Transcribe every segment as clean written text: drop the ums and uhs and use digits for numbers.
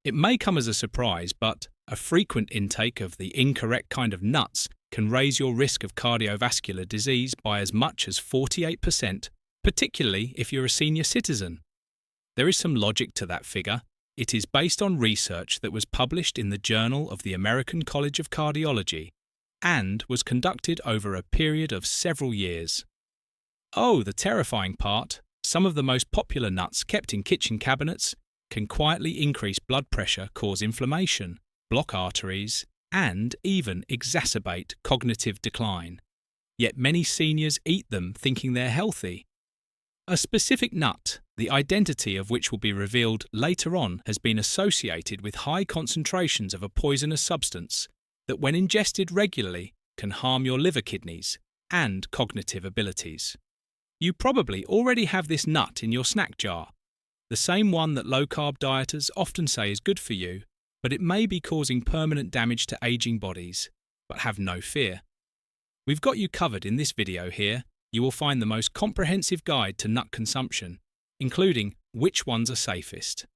It may come as a surprise, but a frequent intake of the incorrect kind of nuts can raise your risk of cardiovascular disease by as much as 48%, particularly if you're a senior citizen. There is some logic to that figure. It is based on research that was published in the Journal of the American College of Cardiology and was conducted over a period of several years. Oh, the terrifying part! Some of the most popular nuts kept in kitchen cabinets can quietly increase blood pressure, cause inflammation, block arteries, and even exacerbate cognitive decline. Yet many seniors eat them thinking they're healthy. A specific nut, the identity of which will be revealed later on, has been associated with high concentrations of a poisonous substance that, when ingested regularly, can harm your liver, kidneys, and cognitive abilities. You probably already have this nut in your snack jar, the same one that low-carb dieters often say is good for you, but it may be causing permanent damage to aging bodies. But have no fear. We've got you covered in this video here. You will find the most comprehensive guide to nut consumption, including which ones are safest,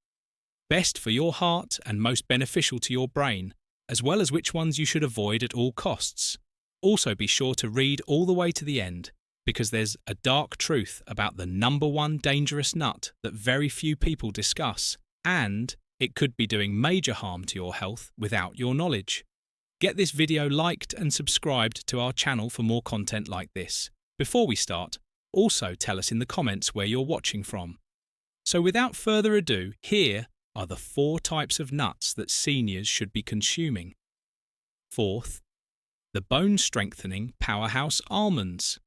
best for your heart and most beneficial to your brain, as well as which ones you should avoid at all costs. Also be sure to read all the way to the end, because there's a dark truth about the number one dangerous nut that very few people discuss, and it could be doing major harm to your health without your knowledge. Get this video liked and subscribed to our channel for more content like this. Before we start, also tell us in the comments where you're watching from. So without further ado, here are the 4 types of nuts that seniors should be consuming. Fourth, the bone-strengthening powerhouse almonds.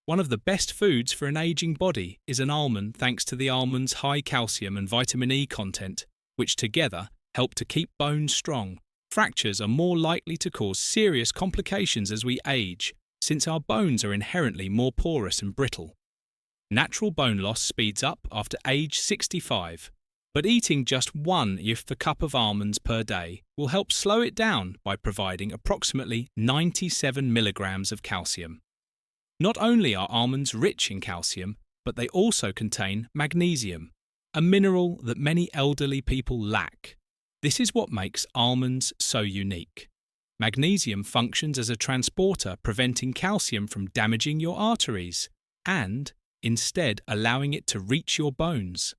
One of the best foods for an aging body is an almond, thanks to the almond's high calcium and vitamin E content, which together help to keep bones strong. Fractures are more likely to cause serious complications as we age, since our bones are inherently more porous and brittle. Natural bone loss speeds up after age 65, but eating just 1 cup of almonds per day will help slow it down by providing approximately 97 milligrams of calcium. Not only are almonds rich in calcium, but they also contain magnesium, a mineral that many elderly people lack. This is what makes almonds so unique. Magnesium functions as a transporter, preventing calcium from damaging your arteries and instead allowing it to reach your bones.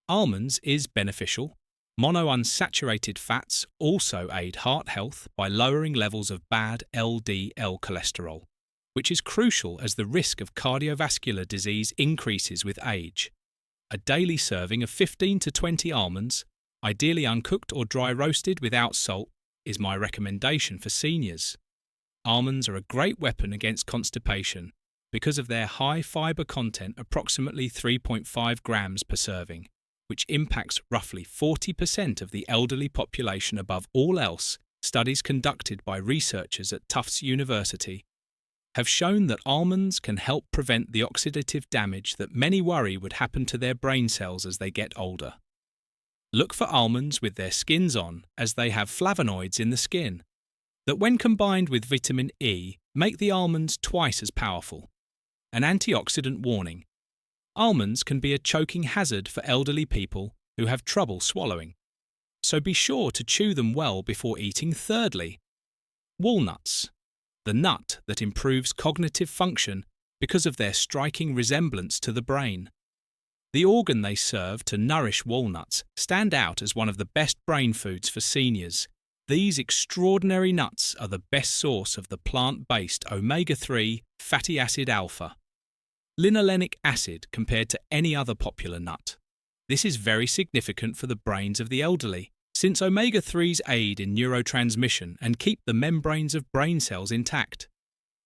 Almonds is beneficial. Monounsaturated fats also aid heart health by lowering levels of bad LDL cholesterol, which is crucial as the risk of cardiovascular disease increases with age. A daily serving of 15 to 20 almonds, ideally uncooked or dry roasted without salt, is my recommendation for seniors. Almonds are a great weapon against constipation because of their high fiber content, approximately 3.5 grams per serving, which impacts roughly 40% of the elderly population above all else. Studies conducted by researchers at Tufts University have shown that almonds can help prevent the oxidative damage that many worry would happen to their brain cells as they get older. Look for almonds with their skins on, as they have flavonoids in the skin that, when combined with vitamin E, make the almonds twice as powerful. An antioxidant warning: almonds can be a choking hazard for elderly people who have trouble swallowing, so be sure to chew them well before eating. Thirdly, walnuts, the nut that improves cognitive function because of their striking resemblance to the brain. The organ they serve to nourish, walnuts stand out as one of the best brain foods for seniors. These extraordinary nuts are the best source of the plant-based omega-3 fatty acid alpha linolenic acid compared to any other popular nut. This is very significant for the brains of the elderly, since omega-3s aid in neurotransmission and keep the membranes of brain cells intact.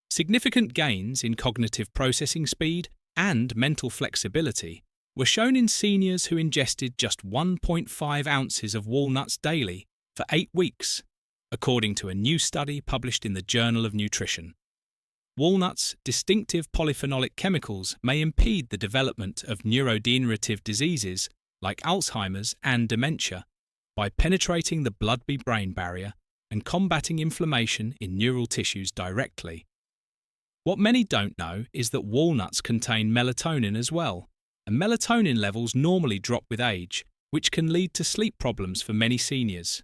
Significant gains in cognitive processing speed and mental flexibility were shown in seniors who ingested just 1.5 ounces of walnuts daily for 8 weeks, according to a new study published in the Journal of Nutrition. Walnuts' distinctive polyphenolic chemicals may impede the development of neurodegenerative diseases like Alzheimer's and dementia by penetrating the blood-brain barrier and combating inflammation in neural tissues directly. What many don't know is that walnuts contain melatonin as well, and melatonin levels normally drop with age, which can lead to sleep problems for many seniors.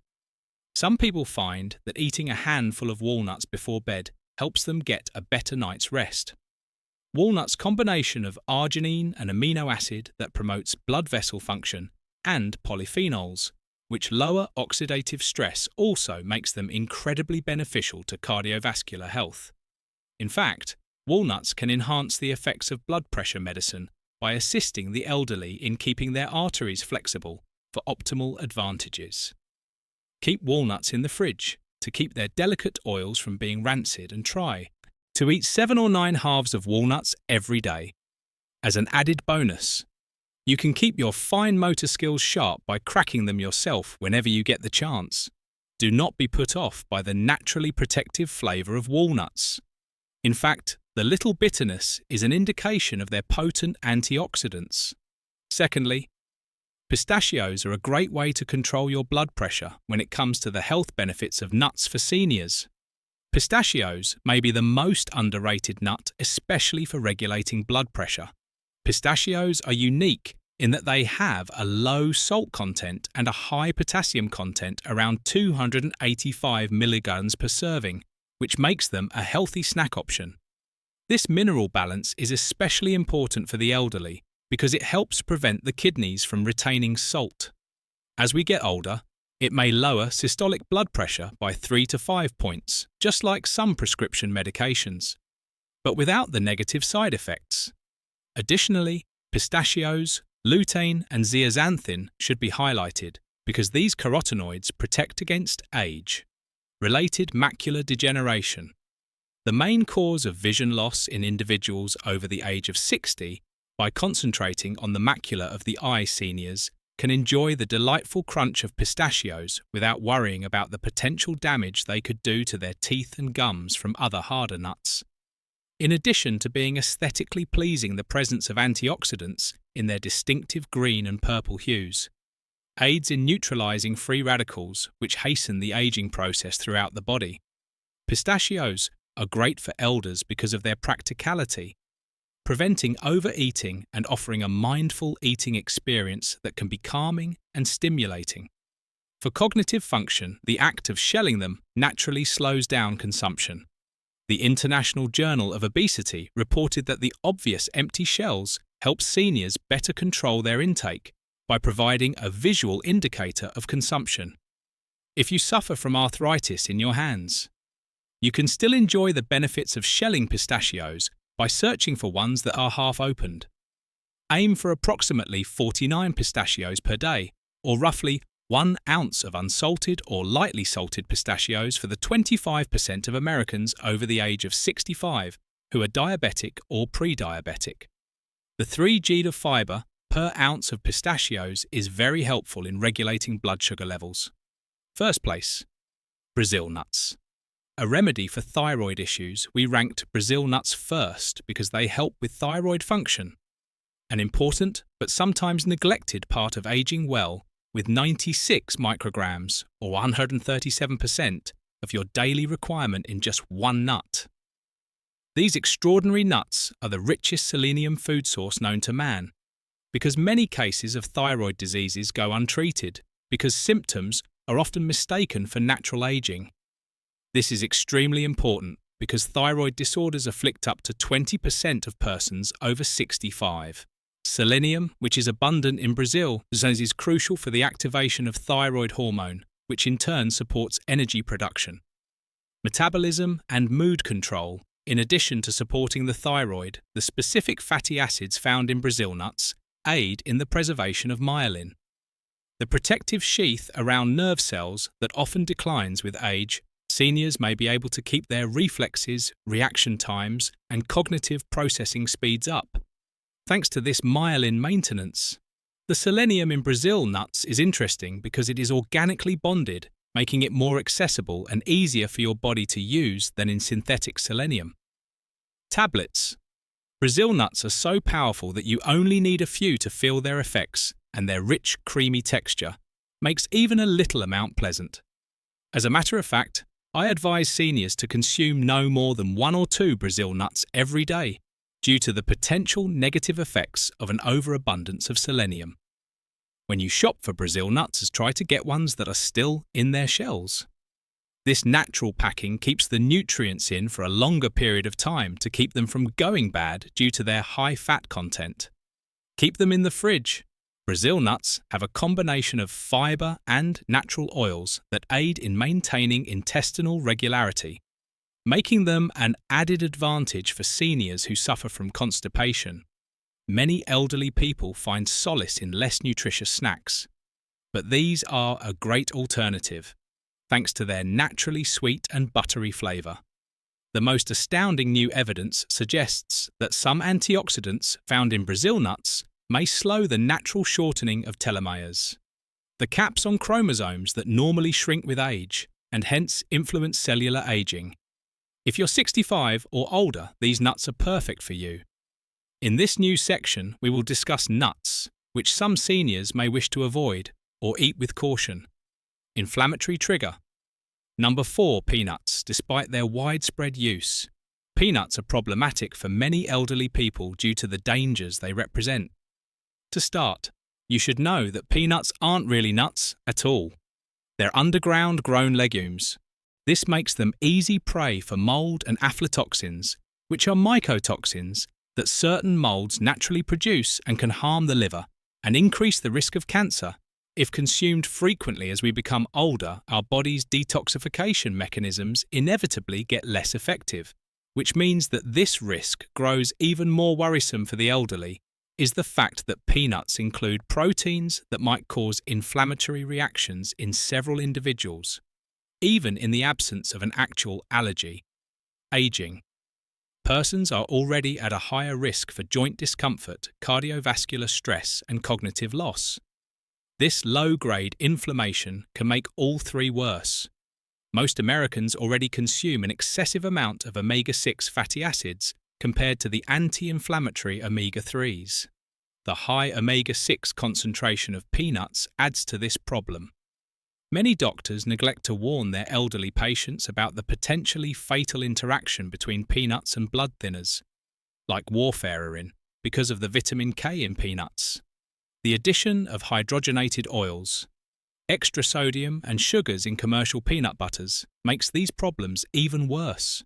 Some people find that eating a handful of walnuts before bed helps them get a better night's rest. Walnuts' combination of arginine, an amino acid that promotes blood vessel function, and polyphenols, which lower oxidative stress, also makes them incredibly beneficial to cardiovascular health. In fact, walnuts can enhance the effects of blood pressure medicine by assisting the elderly in keeping their arteries flexible for optimal advantages. Keep walnuts in the fridge to keep their delicate oils from being rancid, and try to eat 7 or 9 halves of walnuts every day. As an added bonus, you can keep your fine motor skills sharp by cracking them yourself whenever you get the chance. Do not be put off by the naturally protective flavour of walnuts. In fact, the little bitterness is an indication of their potent antioxidants. Secondly, pistachios are a great way to control your blood pressure when it comes to the health benefits of nuts for seniors. Pistachios may be the most underrated nut, especially for regulating blood pressure. Pistachios are unique in that they have a low salt content and a high potassium content, around 285 milligrams per serving, which makes them a healthy snack option. This mineral balance is especially important for the elderly because it helps prevent the kidneys from retaining salt. As we get older, it may lower systolic blood pressure by 3 to 5 points, just like some prescription medications, but without the negative side effects. Additionally, pistachios, lutein, and zeaxanthin should be highlighted because these carotenoids protect against age-related macular degeneration. The main cause of vision loss in individuals over the age of 60, by concentrating on the macula of the eye, seniors can enjoy the delightful crunch of pistachios without worrying about the potential damage they could do to their teeth and gums from other harder nuts. In addition to being aesthetically pleasing, the presence of antioxidants in their distinctive green and purple hues aids in neutralizing free radicals, which hasten the aging process throughout the body. Pistachios are great for elders because of their practicality, preventing overeating and offering a mindful eating experience that can be calming and stimulating. For cognitive function, the act of shelling them naturally slows down consumption. The International Journal of Obesity reported that the obvious empty shells help seniors better control their intake by providing a visual indicator of consumption. If you suffer from arthritis in your hands, you can still enjoy the benefits of shelling pistachios by searching for ones that are half-opened. Aim for approximately 49 pistachios per day, or roughly 1 ounce of unsalted or lightly salted pistachios for the 25% of Americans over the age of 65 who are diabetic or pre-diabetic. The 3 g of fibre per ounce of pistachios is very helpful in regulating blood sugar levels. First place, Brazil nuts. A remedy for thyroid issues, we ranked Brazil nuts first because they help with thyroid function, an important but sometimes neglected part of aging well, with 96 micrograms or 137% of your daily requirement in just one nut. These extraordinary nuts are the richest selenium food source known to man, because many cases of thyroid diseases go untreated because symptoms are often mistaken for natural aging. This is extremely important because thyroid disorders afflict up to 20% of persons over 65. Selenium, which is abundant in Brazil, is crucial for the activation of thyroid hormone, which in turn supports energy production, metabolism, and mood control. In addition to supporting the thyroid, the specific fatty acids found in Brazil nuts aid in the preservation of myelin, the protective sheath around nerve cells that often declines with age. Seniors may be able to keep their reflexes, reaction times, and cognitive processing speeds up, thanks to this myelin maintenance. The selenium in Brazil nuts is interesting because it is organically bonded, making it more accessible and easier for your body to use than in synthetic selenium. Tablets. Brazil nuts are so powerful that you only need a few to feel their effects, and their rich, creamy texture makes even a little amount pleasant. As a matter of fact, I advise seniors to consume no more than 1 or 2 Brazil nuts every day due to the potential negative effects of an overabundance of selenium. when you shop for Brazil nuts, try to get ones that are still in their shells. This natural packing keeps the nutrients in for a longer period of time to keep them from going bad due to their high fat content. Keep them in the fridge. Brazil nuts have a combination of fiber and natural oils that aid in maintaining intestinal regularity, making them an added advantage for seniors who suffer from constipation. Many elderly people find solace in less nutritious snacks, but these are a great alternative, thanks to their naturally sweet and buttery flavour. The most astounding new evidence suggests that some antioxidants found in Brazil nuts may slow the natural shortening of telomeres, the caps on chromosomes that normally shrink with age and hence influence cellular aging. If you're 65 or older, these nuts are perfect for you. In this new section, we will discuss nuts, which some seniors may wish to avoid or eat with caution. Inflammatory trigger. Number 4, peanuts. Despite their widespread use, peanuts are problematic for many elderly people due to the dangers they represent. To start, you should know that peanuts aren't really nuts at all. They're underground grown legumes. This makes them easy prey for mold and aflatoxins, which are mycotoxins that certain molds naturally produce and can harm the liver and increase the risk of cancer. If consumed frequently as we become older, our body's detoxification mechanisms inevitably get less effective, which means that this risk grows even more worrisome for the elderly. Is the fact that peanuts include proteins that might cause inflammatory reactions in several individuals, even in the absence of an actual allergy. Aging. Persons are already at a higher risk for joint discomfort, cardiovascular stress, and cognitive loss. This low-grade inflammation can make all three worse. Most Americans already consume an excessive amount of omega-6 fatty acids compared to the anti-inflammatory omega-3s. The high omega-6 concentration of peanuts adds to this problem. Many doctors neglect to warn their elderly patients about the potentially fatal interaction between peanuts and blood thinners, like warfarin, because of the vitamin K in peanuts. The addition of hydrogenated oils, extra sodium and sugars in commercial peanut butters makes these problems even worse.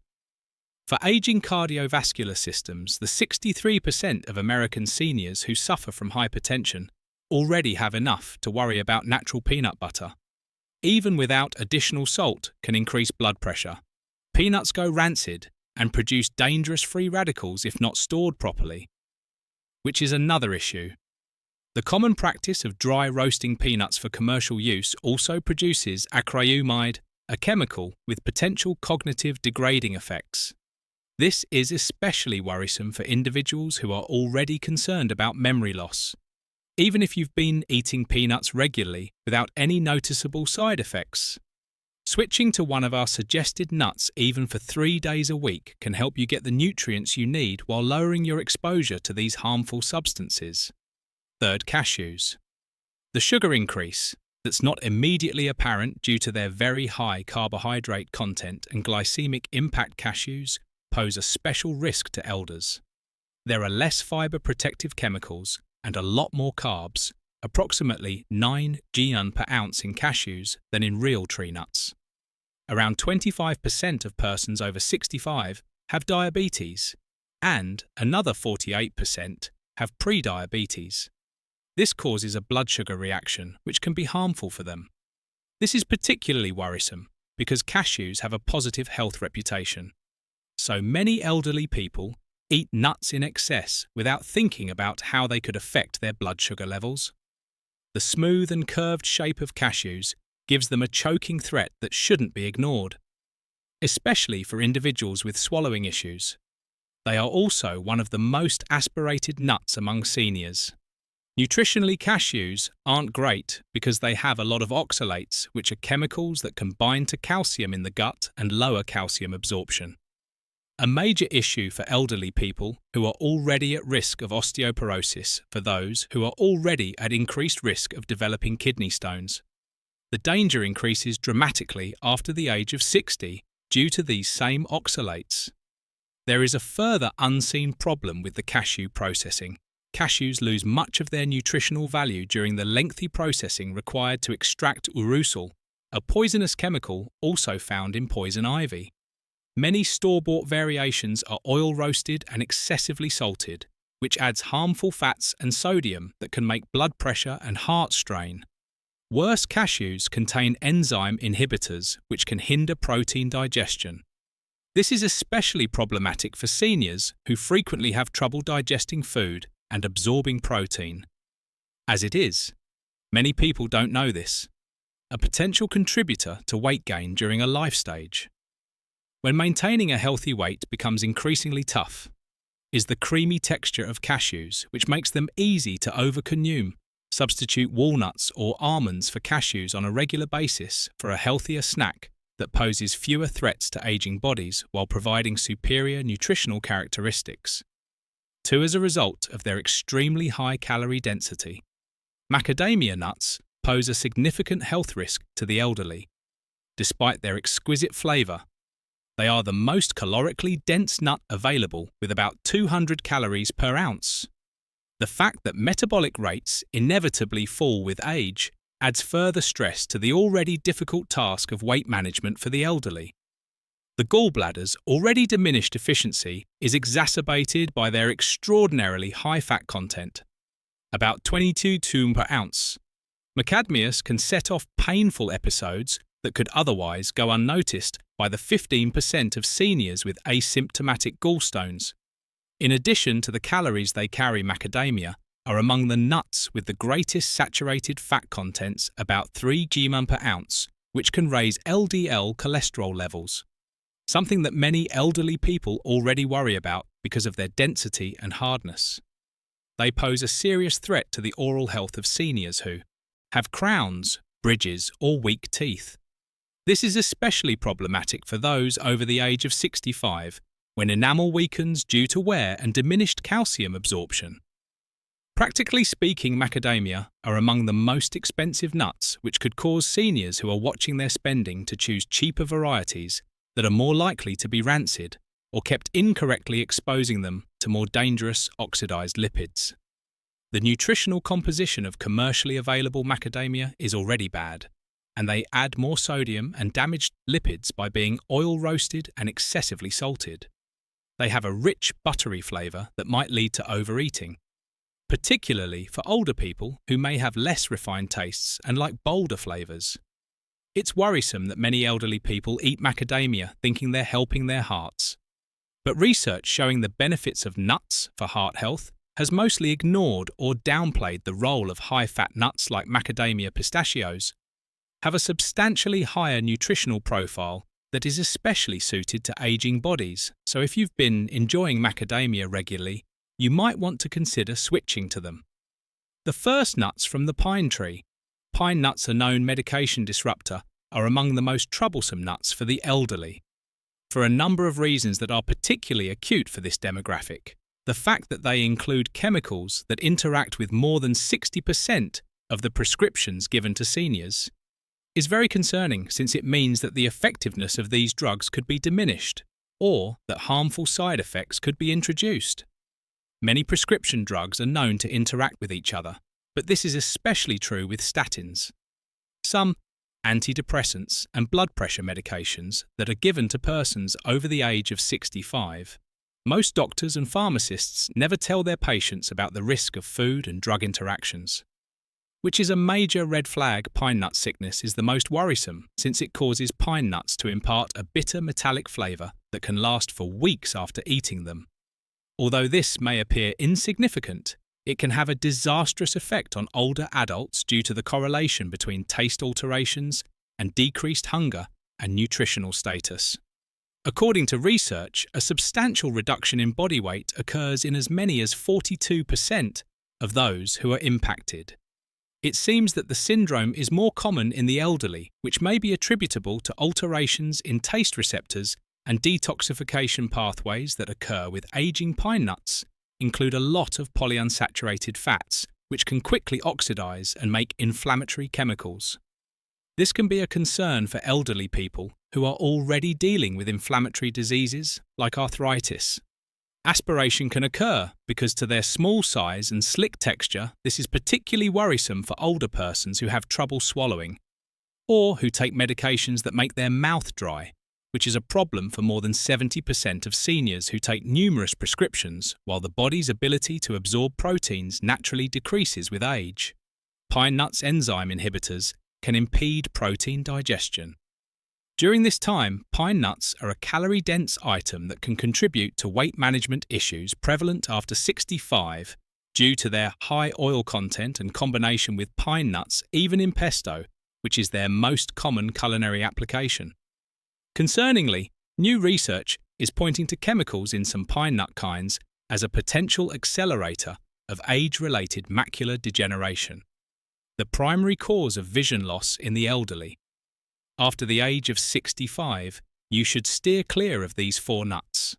For aging cardiovascular systems, the 63% of American seniors who suffer from hypertension already have enough to worry about natural peanut butter. Even without additional salt can increase blood pressure. Peanuts go rancid and produce dangerous free radicals if not stored properly, which is another issue. The common practice of dry roasting peanuts for commercial use also produces acrylamide, a chemical with potential cognitive degrading effects. This is especially worrisome for individuals who are already concerned about memory loss, even if you've been eating peanuts regularly without any noticeable side effects. Switching to one of our suggested nuts even for 3 days a week can help you get the nutrients you need while lowering your exposure to these harmful substances. Third, cashews. The sugar increase that's not immediately apparent due to their very high carbohydrate content and glycemic impact. Cashews pose a special risk to elders. There are less fiber protective chemicals and a lot more carbs, approximately 9 g/n per ounce in cashews than in real tree nuts. Around 25% of persons over 65 have diabetes, and another 48% have pre-diabetes. This causes a blood sugar reaction, which can be harmful for them. This is particularly worrisome because cashews have a positive health reputation. So many elderly people eat nuts in excess without thinking about how they could affect their blood sugar levels. The smooth and curved shape of cashews gives them a choking threat that shouldn't be ignored, especially for individuals with swallowing issues. They are also one of the most aspirated nuts among seniors. Nutritionally, cashews aren't great because they have a lot of oxalates, which are chemicals that can bind to calcium in the gut and lower calcium absorption. A major issue for elderly people who are already at risk of osteoporosis, for those who are already at increased risk of developing kidney stones. The danger increases dramatically after the age of 60 due to these same oxalates. There is a further unseen problem with the cashew processing, cashews lose much of their nutritional value during the lengthy processing required to extract urushiol, a poisonous chemical also found in poison ivy. Many store-bought variations are oil-roasted and excessively salted, which adds harmful fats and sodium that can make blood pressure and heart strain. Worse, cashews contain enzyme inhibitors which can hinder protein digestion. This is especially problematic for seniors who frequently have trouble digesting food and absorbing protein. As it is, many people don't know this, a potential contributor to weight gain during a life stage. When maintaining a healthy weight becomes increasingly tough, is the creamy texture of cashews, which makes them easy to overconsume. Substitute walnuts or almonds for cashews on a regular basis for a healthier snack that poses fewer threats to aging bodies while providing superior nutritional characteristics. 2. As a result of their extremely high calorie density, macadamia nuts pose a significant health risk to the elderly. Despite their exquisite flavor, they are the most calorically dense nut available with about 200 calories per ounce. The fact that metabolic rates inevitably fall with age adds further stress to the already difficult task of weight management for the elderly. The gallbladder's already diminished efficiency is exacerbated by their extraordinarily high fat content, about 22 toom per ounce. Macadamias can set off painful episodes that could otherwise go unnoticed by the 15% of seniors with asymptomatic gallstones. In addition to the calories they carry, macadamia are among the nuts with the greatest saturated fat contents, about 3 g per ounce, which can raise LDL cholesterol levels, something that many elderly people already worry about because of their density and hardness. They pose a serious threat to the oral health of seniors who have crowns, bridges, or weak teeth. This is especially problematic for those over the age of 65, when enamel weakens due to wear and diminished calcium absorption. Practically speaking, macadamia are among the most expensive nuts, which could cause seniors who are watching their spending to choose cheaper varieties that are more likely to be rancid or kept incorrectly, exposing them to more dangerous oxidized lipids. The nutritional composition of commercially available macadamia is already bad, and they add more sodium and damaged lipids by being oil-roasted and excessively salted. They have a rich, buttery flavour that might lead to overeating, particularly for older people who may have less refined tastes and like bolder flavours. It's worrisome that many elderly people eat macadamia thinking they're helping their hearts. But research showing the benefits of nuts for heart health has mostly ignored or downplayed the role of high-fat nuts like macadamia. Pistachios have a substantially higher nutritional profile that is especially suited to aging bodies, so if you've been enjoying macadamia regularly, you might want to consider switching to them. The first nuts from the pine tree. Pine nuts, a known medication disruptor, are among the most troublesome nuts for the elderly. For a number of reasons that are particularly acute for this demographic, the fact that they include chemicals that interact with more than 60% of the prescriptions given to seniors is very concerning, since it means that the effectiveness of these drugs could be diminished or that harmful side effects could be introduced. Many prescription drugs are known to interact with each other, but this is especially true with statins. Some antidepressants and blood pressure medications that are given to persons over the age of 65. Most doctors and pharmacists never tell their patients about the risk of food and drug interactions, which is a major red flag. Pine nut sickness is the most worrisome, since it causes pine nuts to impart a bitter metallic flavour that can last for weeks after eating them. Although this may appear insignificant, it can have a disastrous effect on older adults due to the correlation between taste alterations and decreased hunger and nutritional status. According to research, a substantial reduction in body weight occurs in as many as 42% of those who are impacted. It seems that the syndrome is more common in the elderly, which may be attributable to alterations in taste receptors and detoxification pathways that occur with aging. Pine nuts include a lot of polyunsaturated fats, which can quickly oxidize and make inflammatory chemicals. This can be a concern for elderly people who are already dealing with inflammatory diseases like arthritis. Aspiration can occur because to their small size and slick texture, this is particularly worrisome for older persons who have trouble swallowing, or who take medications that make their mouth dry, which is a problem for more than 70% of seniors who take numerous prescriptions while the body's ability to absorb proteins naturally decreases with age. Pine nuts enzyme inhibitors can impede protein digestion. During this time, pine nuts are a calorie-dense item that can contribute to weight management issues prevalent after 65 due to their high oil content and combination with pine nuts, even in pesto, which is their most common culinary application. Concerningly, new research is pointing to chemicals in some pine nut kinds as a potential accelerator of age-related macular degeneration, the primary cause of vision loss in the elderly. After the age of 65, you should steer clear of these 4 nuts.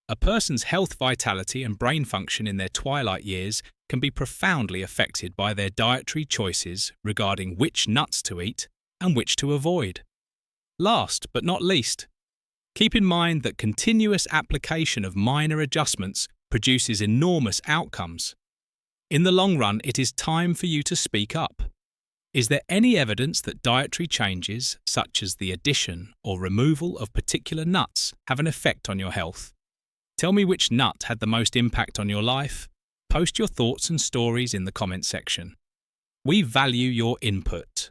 A person's health, vitality, and brain function in their twilight years can be profoundly affected by their dietary choices regarding which nuts to eat and which to avoid. Last but not least, keep in mind that continuous application of minor adjustments produces enormous outcomes. In the long run, it is time for you to speak up. Is there any evidence that dietary changes, such as the addition or removal of particular nuts, have an effect on your health? Tell me which nut had the most impact on your life. Post your thoughts and stories in the comment section. We value your input.